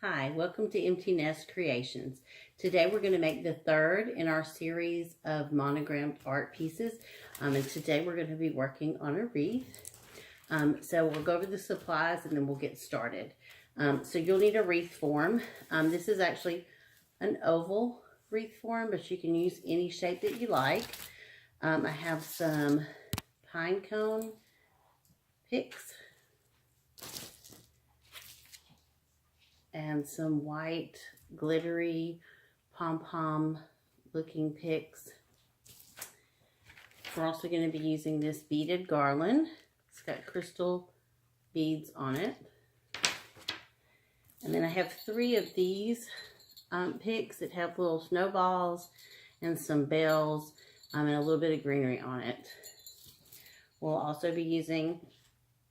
Hi, welcome to Empty Nest Creations. Today we're going to make the third in our series of monogrammed art pieces. And today we're going to be working on a wreath. So we'll go over the supplies and then we'll get started. So you'll need a wreath form. This is actually an oval wreath form, but you can use any shape that you like. I have some pine cone picks and some white glittery pom-pom looking picks. We're also going to be using this beaded garland. It's got crystal beads on it. And then I have 3 of these picks that have little snowballs and some bells and a little bit of greenery on it. We'll also be using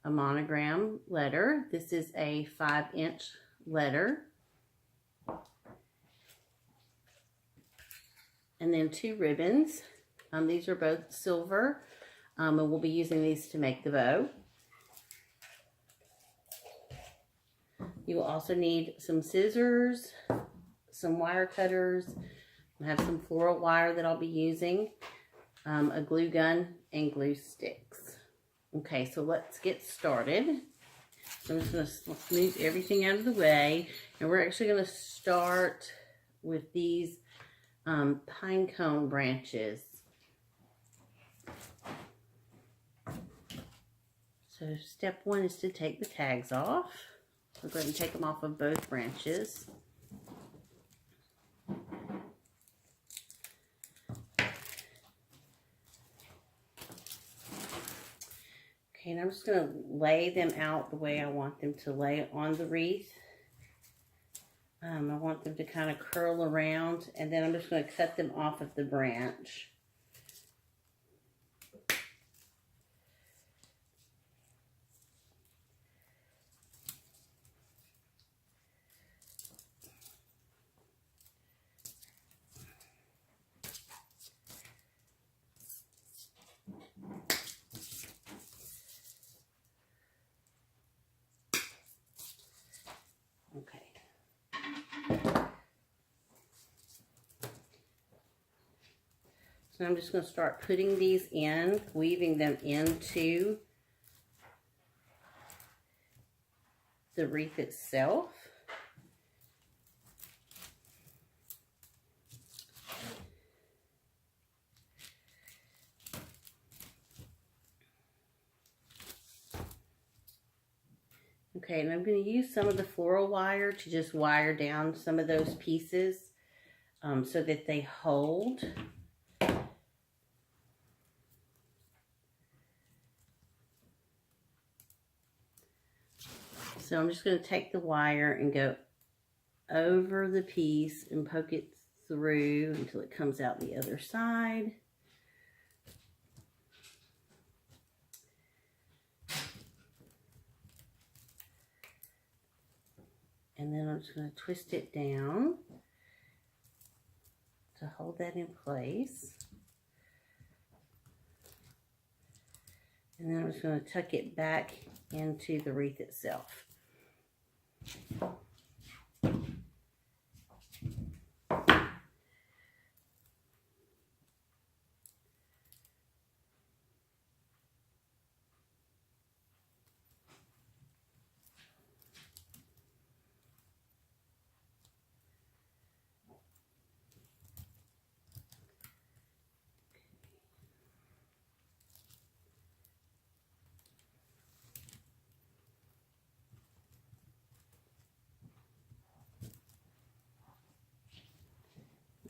a monogram letter. This is a 5-inch letter. And then 2 ribbons. These are both silver. And we'll be using these to make the bow. You will also need some scissors, some wire cutters. I have some floral wire that I'll be using, a glue gun, and glue sticks. Okay, so let's get started. I'm just going to smooth everything out of the way. And we're actually going to start with these pine cone branches. So step 1 is to take the tags off. We'll go ahead and take them off of both branches. Okay, and I'm just going to lay them out the way I want them to lay on the wreath. I want them to kind of curl around, and then I'm just going to cut them off of the branch. Okay. So I'm just going to start putting these in, weaving them into the wreath itself. Okay, and I'm going to use some of the floral wire to just wire down some of those pieces so that they hold. So I'm just going to take the wire and go over the piece and poke it through until it comes out the other side. And then I'm just going to twist it down to hold that in place. And then I'm just going to tuck it back into the wreath itself.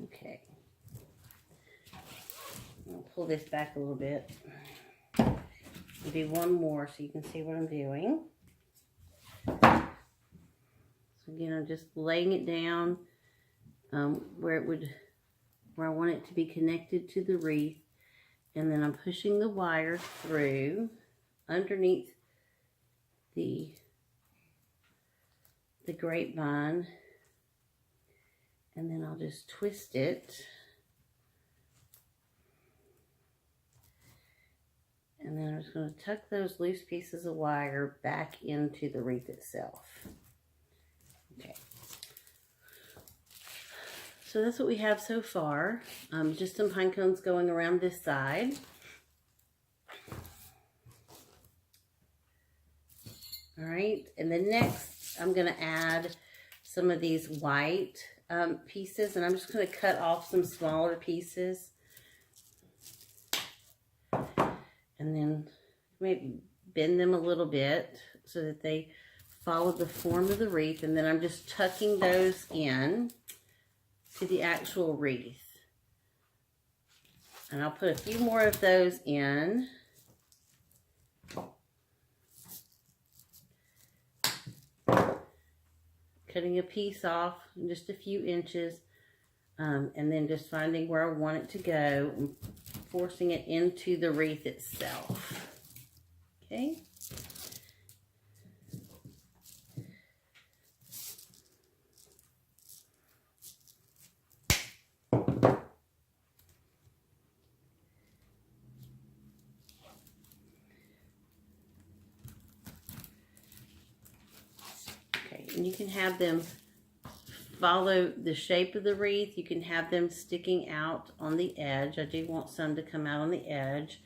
Okay, I'll pull this back a little bit. I'll do one more so you can see what I'm doing. So again, I'm just laying it down where I want it to be connected to the wreath, and then I'm pushing the wire through underneath the grapevine. And then I'll just twist it. And then I'm just going to tuck those loose pieces of wire back into the wreath itself. Okay. So that's what we have so far. Just some pine cones going around this side. All right, and then next I'm going to add some of these white pieces, and I'm just going to cut off some smaller pieces. And then maybe bend them a little bit so that they follow the form of the wreath. And then I'm just tucking those in to the actual wreath. And I'll put a few more of those in. Cutting a piece off in just a few inches. And then just finding where I want it to go and forcing it into the wreath itself. Okay. And you can have them follow the shape of the wreath. You can have them sticking out on the edge. I do want some to come out on the edge.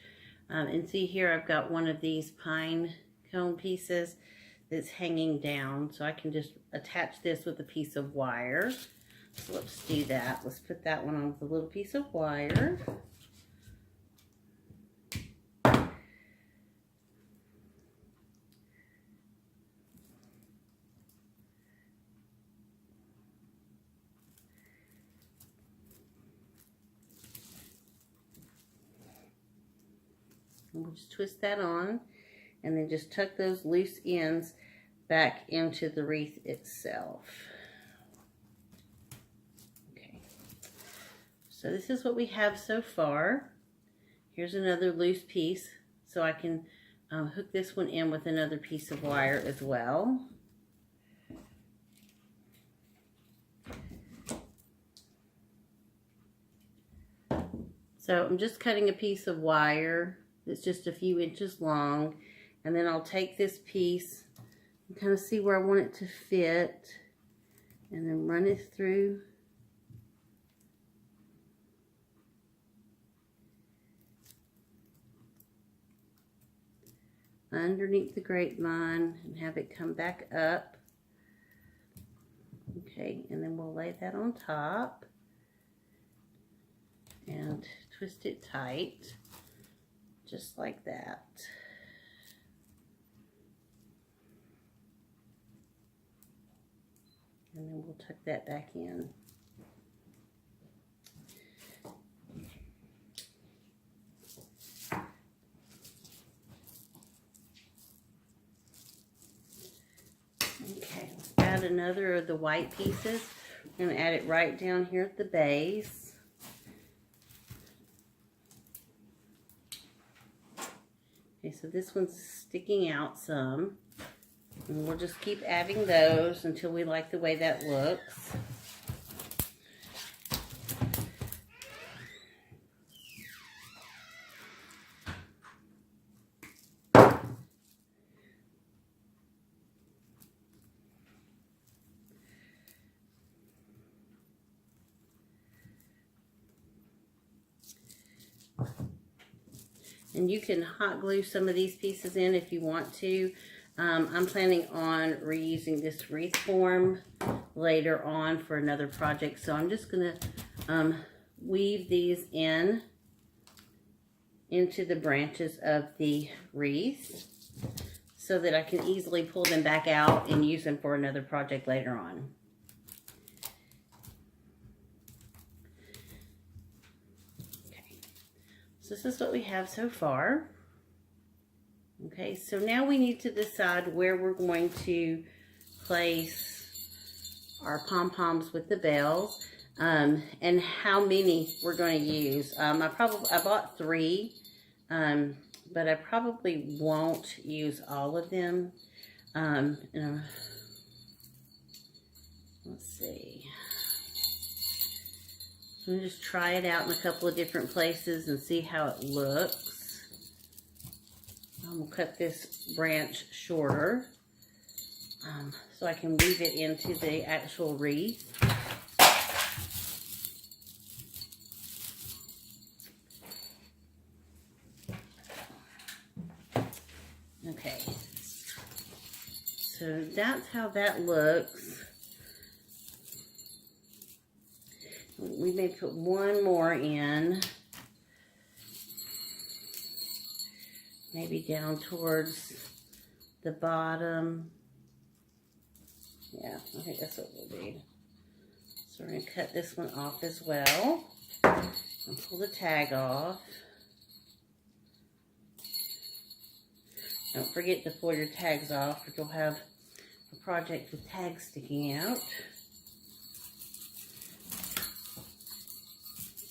And see here, I've got one of these pine cone pieces that's hanging down. So I can just attach this with a piece of wire. So let's do that. Let's put that one on with a little piece of wire. And we'll just twist that on and then just tuck those loose ends back into the wreath itself. Okay, so this is what we have so far. Here's another loose piece, so I can hook this one in with another piece of wire as well. So I'm just cutting a piece of wire that's just a few inches long, and then I'll take this piece and kind of see where I want it to fit, and then run it through underneath the grapevine and have it come back up. Okay, and then we'll lay that on top and twist it tight. Just like that. And then we'll tuck that back in. Okay, let's add another of the white pieces. We're going to add it right down here at the base. Okay, so this one's sticking out some, and we'll just keep adding those until we like the way that looks. And you can hot glue some of these pieces in if you want to. I'm planning on reusing this wreath form later on for another project. So I'm just going to weave these into the branches of the wreath so that I can easily pull them back out and use them for another project later on. This is what we have so far. Okay, so now we need to decide where we're going to place our pom-poms with the bells, and how many we're going to use. I bought 3, but I probably won't use all of them. Let's see. I'm going to just try it out in a couple of different places and see how it looks. I'm going to cut this branch shorter so I can weave it into the actual wreath. that's how that looks. We may put one more in. Maybe down towards the bottom. Yeah, I think that's what we'll do. So we're going to cut this one off as well. And pull the tag off. Don't forget to pull your tags off, or you'll have a project with tags sticking out.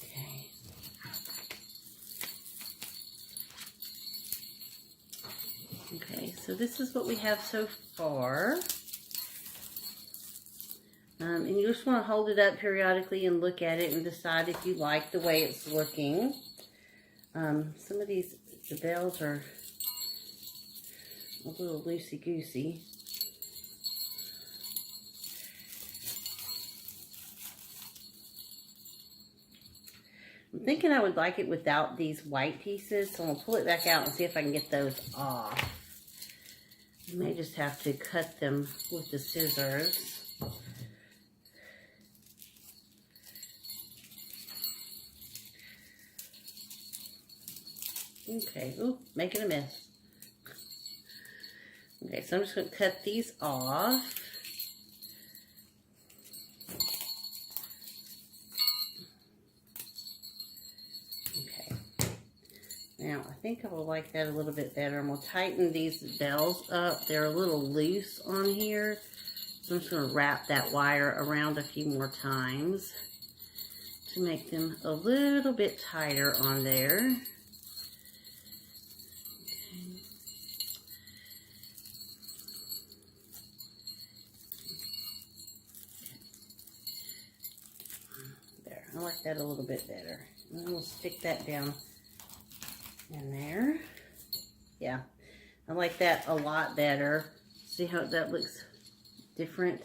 Okay. Okay, so this is what we have so far. And you just want to hold it up periodically and look at it and decide if you like the way it's looking. Some of these, the bells are a little loosey-goosey. I'm thinking I would like it without these white pieces, so I'm going to pull it back out and see if I can get those off. I may just have to cut them with the scissors. Okay, ooh, making a mess. Okay, so I'm just going to cut these off. Okay. Now, I think I will like that a little bit better. I'm going to tighten these bells up. They're a little loose on here. So I'm just going to wrap that wire around a few more times to make them a little bit tighter on there. I like that a little bit better. And then we'll stick that down in there. Yeah, I like that a lot better. See how that looks different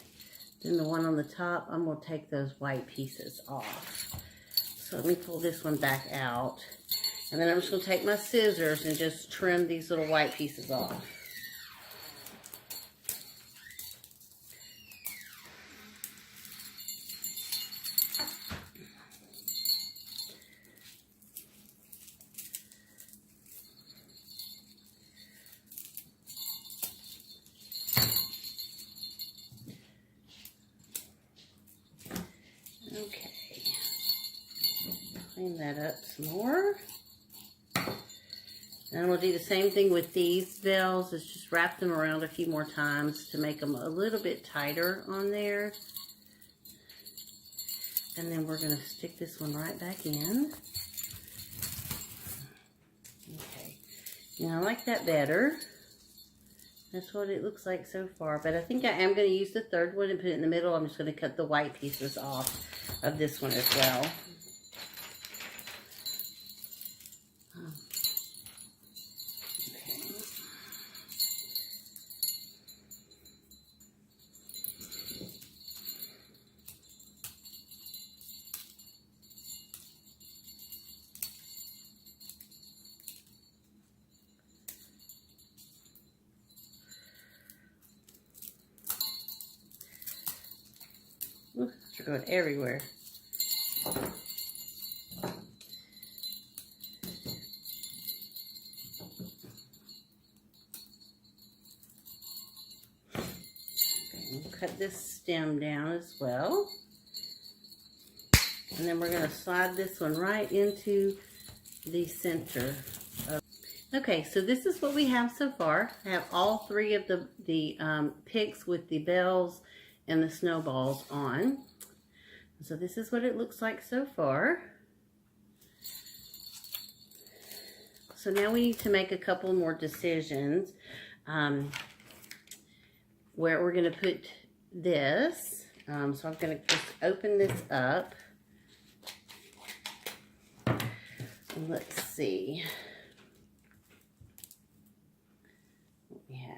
than the one on the top? I'm going to take those white pieces off. So let me pull this one back out. And then I'm just going to take my scissors and just trim these little white pieces off. Okay, clean that up some more. And we'll do the same thing with these bells. Is just wrap them around a few more times to make them a little bit tighter on there. And then we're going to stick this one right back in. Okay, now I like that better. That's what it looks like so far. But I think I am going to use the third one and put it in the middle. I'm just going to cut the white pieces off of this one as well. Ooh, they're going everywhere. Cut this stem down as well. And then we're going to slide this one right into the center. Okay, so this is what we have so far. I have all three of the picks with the bells and the snowballs on. So this is what it looks like so far. So now we need to make a couple more decisions where we're going to put this. So I'm going to just open this up. Let's see what we have.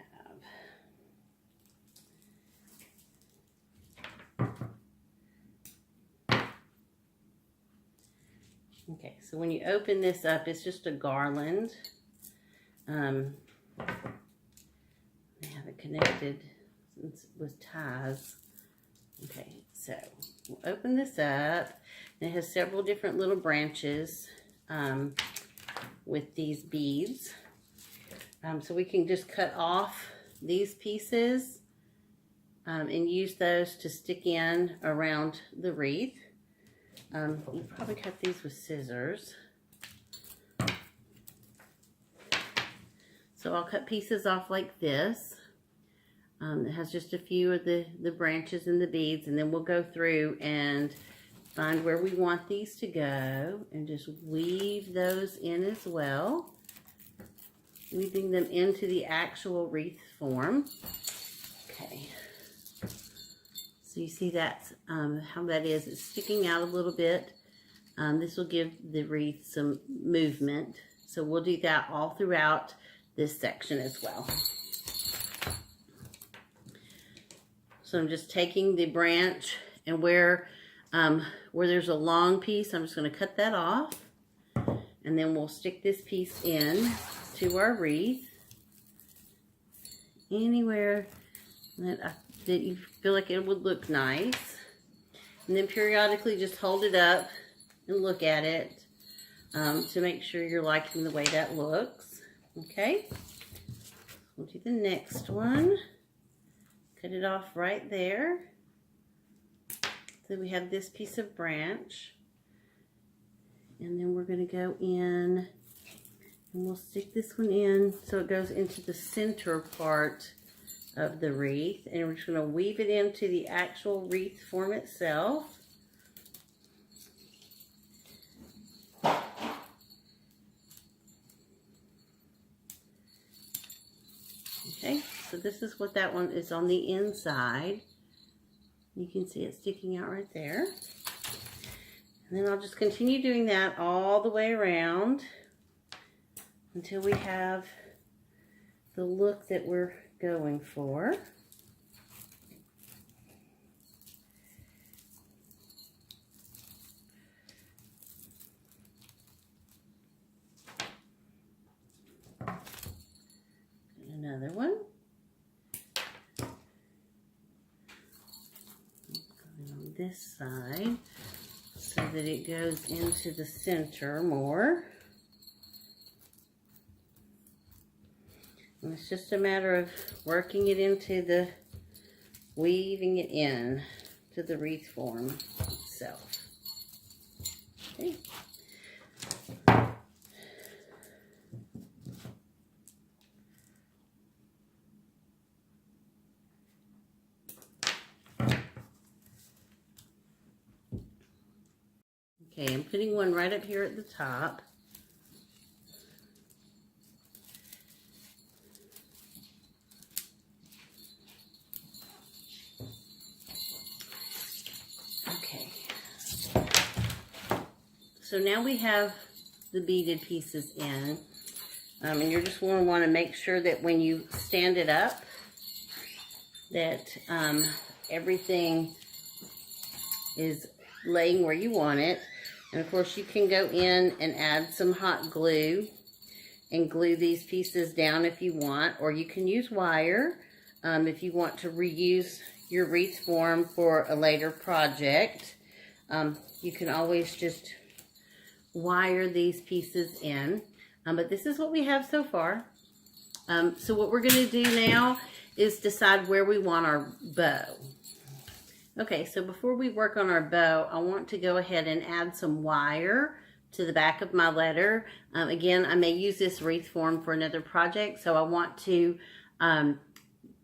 Okay, so when you open this up, it's just a garland. They have it connected with ties. Okay, so we'll open this up. And it has several different little branches with these beads. So we can just cut off these pieces and use those to stick in around the wreath. You probably cut these with scissors. So I'll cut pieces off like this. It has just a few of the branches and the beads, and then we'll go through and find where we want these to go and just weave those in as well. Weaving them into the actual wreath form. Okay. So you see that's how that is. It's sticking out a little bit. This will give the wreath some movement. So we'll do that all throughout this section as well. So I'm just taking the branch, and where there's a long piece, I'm just going to cut that off. And then we'll stick this piece in to our wreath. Anywhere that you feel like it would look nice. And then periodically just hold it up and look at it to make sure you're liking the way that looks. Okay, we'll do the next one. Cut it off right there. So we have this piece of branch. And then we're going to go in and we'll stick this one in so it goes into the center part of the wreath. And we're just going to weave it into the actual wreath form itself. Okay, so this is what that one is on the inside. You can see it sticking out right there. And then I'll just continue doing that all the way around until we have the look that we're going for. Another one. On this side so that it goes into the center more. And it's just a matter of working it into weaving it in to the wreath form itself. Okay. Okay, I'm putting one right up here at the top. Okay. So now we have the beaded pieces in. And you're just going to want to make sure that when you stand it up, that everything is laying where you want it. And of course you can go in and add some hot glue and glue these pieces down if you want, or you can use wire if you want to reuse your wreath form for a later project. You can always just wire these pieces in. But this is what we have so far. So what we're going to do now is decide where we want our bow. Okay, so before we work on our bow, I want to go ahead and add some wire to the back of my letter. Again, I may use this wreath form for another project, so I want to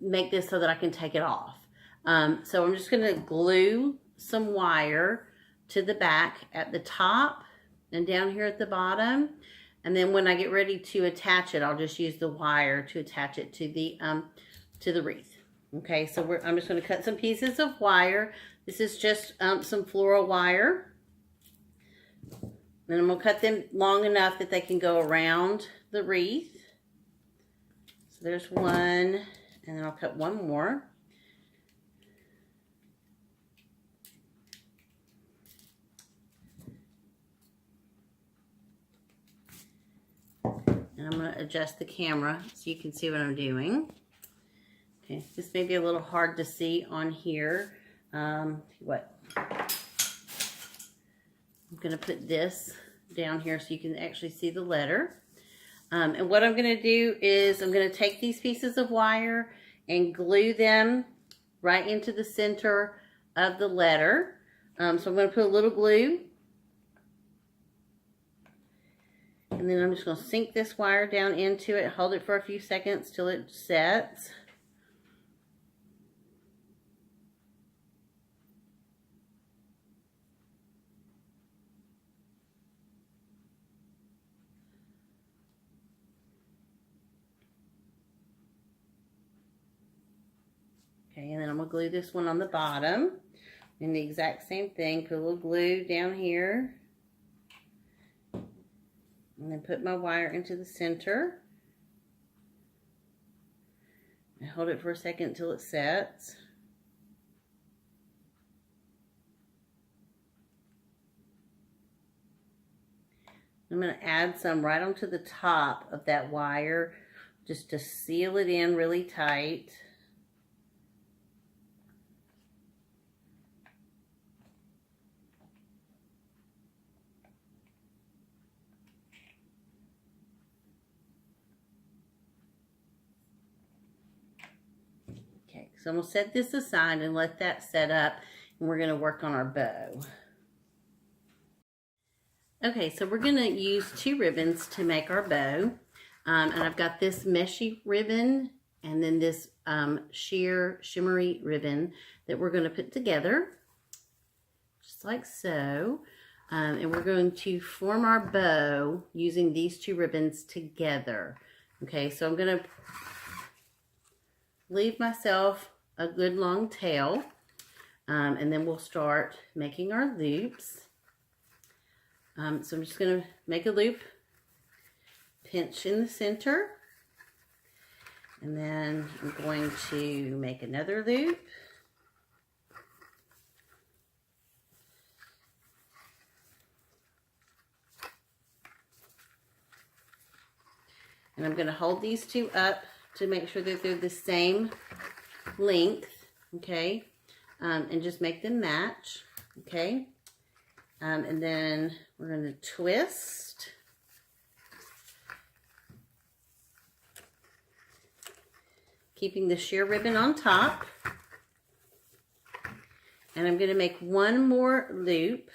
make this so that I can take it off. So I'm just going to glue some wire to the back at the top and down here at the bottom. And then when I get ready to attach it, I'll just use the wire to attach it to the wreath. Okay, so I'm just going to cut some pieces of wire. This is just some floral wire. And I'm going to cut them long enough that they can go around the wreath. So there's one, and then I'll cut one more. And I'm going to adjust the camera so you can see what I'm doing. Okay, this may be a little hard to see on here. I'm going to put this down here so you can actually see the letter. And what I'm going to do is I'm going to take these pieces of wire and glue them right into the center of the letter. So I'm going to put a little glue. And then I'm just going to sink this wire down into it, hold it for a few seconds till it sets. Okay, and then I'm going to glue this one on the bottom. And the exact same thing, put a little glue down here. And then put my wire into the center. And hold it for a second until it sets. I'm going to add some right onto the top of that wire just to seal it in really tight. Okay, so I'm going to set this aside and let that set up, and we're going to work on our bow. Okay, so we're going to use 2 ribbons to make our bow. And I've got this meshy ribbon and then this sheer shimmery ribbon that we're going to put together, just like so. And we're going to form our bow using these 2 ribbons together. Okay, so I'm going to leave myself a good long tail, and then we'll start making our loops. So I'm just going to make a loop, pinch in the center, and then I'm going to make another loop. And I'm going to hold these 2 up to make sure that they're the same length, okay? And just make them match, okay? And then we're going to twist. Keeping the sheer ribbon on top. And I'm going to make one more loop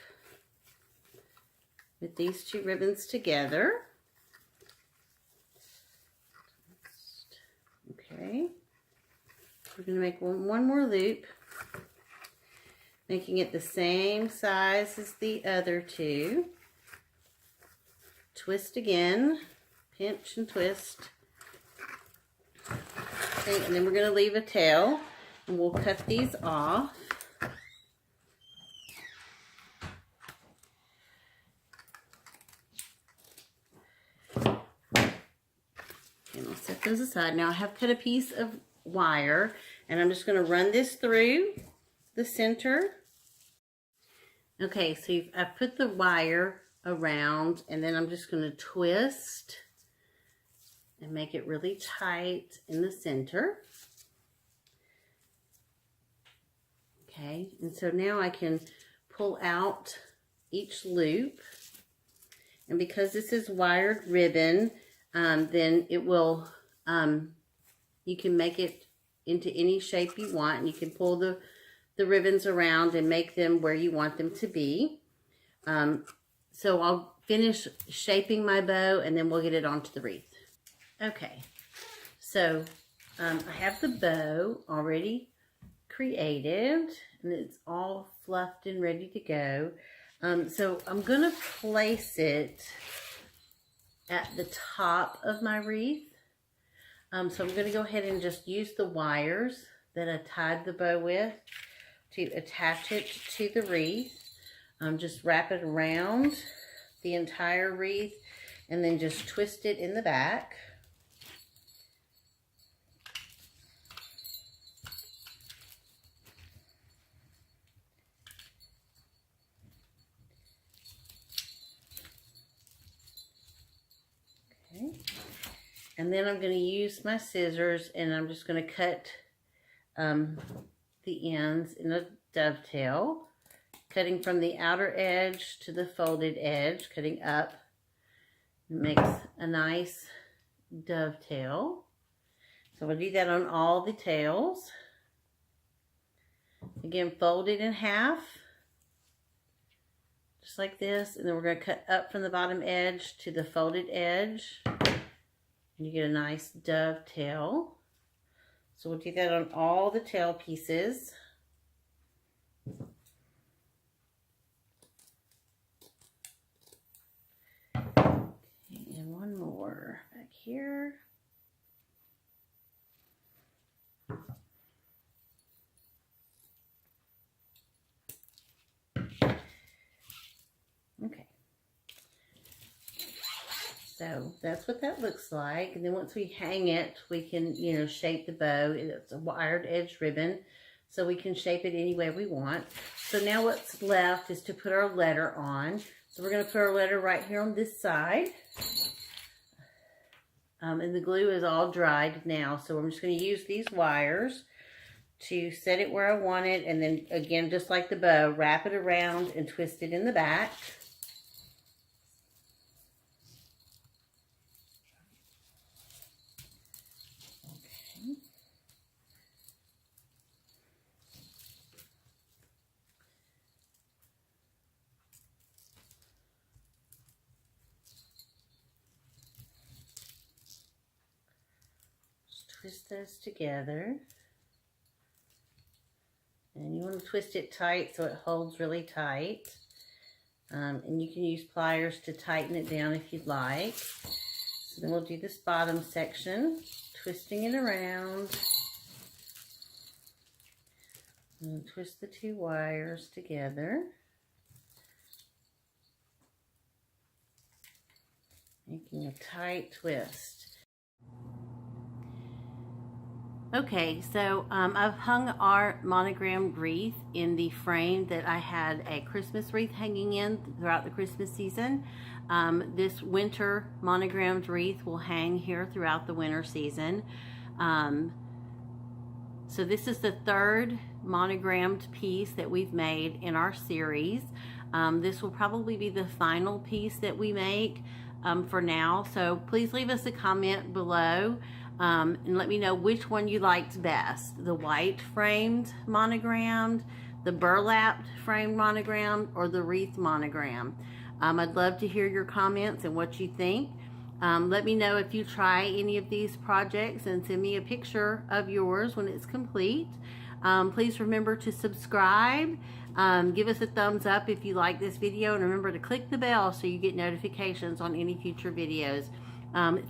with these 2 ribbons together. Okay. We're going to make one more loop, making it the same size as the other 2. Twist again, pinch and twist. Okay, and then we're going to leave a tail, and we'll cut these off. And I'll set those aside. Now I have cut a piece of wire, and I'm just going to run this through the center. Okay, so I've put the wire around, and then I'm just going to twist and make it really tight in the center. Okay, and so now I can pull out each loop, and because this is wired ribbon, then it will, you can make it into any shape you want, and you can pull the ribbons around and make them where you want them to be. So I'll finish shaping my bow, and then we'll get it onto the wreath. Okay, so I have the bow already created, and it's all fluffed and ready to go. So I'm going to place it at the top of my wreath. So I'm going to go ahead and just use the wires that I tied the bow with to attach it to the wreath. Just wrap it around the entire wreath, and then just twist it in the back. Okay. And then I'm going to use my scissors, and I'm just going to cut the ends in a dovetail, cutting from the outer edge to the folded edge, cutting up. It makes a nice dovetail. So we'll do that on all the tails. Again, fold it in half, just like this, and then we're going to cut up from the bottom edge to the folded edge, and you get a nice dovetail. So we'll do that on all the tail pieces. Okay, and one more back here. Okay, so that's what that looks like. And then once we hang it, we can, you know, shape the bow. It's a wired edge ribbon, so we can shape it any way we want. So now what's left is to put our letter on. So we're going to put our letter right here on this side. And the glue is all dried now, so I'm just going to use these wires to set it where I want it, and then again, just like the bow, wrap it around and twist it in the back. Okay. Just twist those together. And you want to twist it tight so it holds really tight. And you can use pliers to tighten it down if you'd like. So then we'll do this bottom section, twisting it around. And twist the two wires together. Making a tight twist. Okay, so I've hung our monogrammed wreath in the frame that I had a Christmas wreath hanging in throughout the Christmas season. This winter monogrammed wreath will hang here throughout the winter season. So this is the third monogrammed piece that we've made in our series. This will probably be the final piece that we make for now. So please leave us a comment below. And let me know which one you liked best, the white framed monogrammed, the burlapped framed monogram, or the wreath monogram. I'd love to hear your comments and what you think. Let me know if you try any of these projects and send me a picture of yours when it's complete. Please remember to subscribe. Give us a thumbs up if you like this video, and remember to click the bell so you get notifications on any future videos.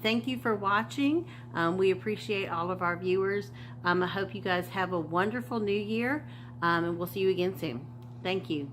Thank you for watching. We appreciate all of our viewers. I hope you guys have a wonderful new year, and we'll see you again soon. Thank you.